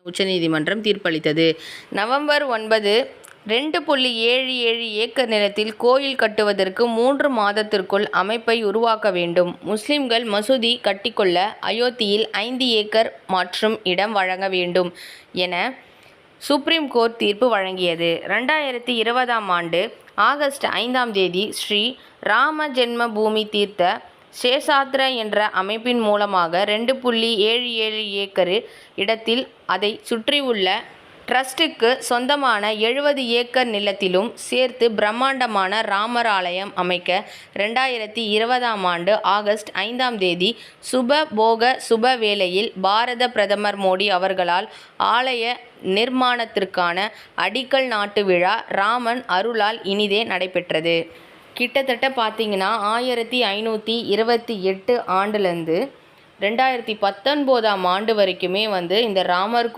உச்சநீதிமன்றம் தீர்ப்பளித்தது. November 9, 2.77 acre நிலத்தில் கோயில் கட்டுவதற்கு 3 மாதத்திற்குள் அமைப்பை உருவாக்க வேண்டும். முஸ்லிம்கள் மசூதி கட்டிக்கொள்ள அயோத்தியில் 5 ஏக்கர் மற்றும் இடம் வழங்க வேண்டும் என சுப்ரீம் கோர்ட் தீர்ப்பு வழங்கியது. 2020ஆம் ஆண்டு ஆகஸ்ட் 5ஆம் தேதி ஸ்ரீ ராம ஜென்ம பூமி தீர்த்த சேஷாத்ர என்ற அமைப்பின் மூலமாக 2.77 ஏக்கர் இடத்தில் அதை சுற்றியுள்ள டிரஸ்டுக்கு சொந்தமான 70 ஏக்கர் நிலத்திலும் சேர்த்து பிரம்மாண்டமான ராமர் ஆலயம் அமைக்க 2020ஆம் ஆண்டு ஆகஸ்ட் 5ஆம் தேதி சுப வேளையில் பாரத பிரதமர் மோடி அவர்களால் ஆலய நிர்மாணத்திற்கான அடிக்கல் நாட்டு விழா ராமன் அருளால் இனிதே நடைபெற்றது. கிட்டத்தட்ட பார்த்தீங்கன்னா 1528 ஆண்டுலேருந்து 2019ஆம் ஆண்டு வரைக்குமே இந்த ராமர்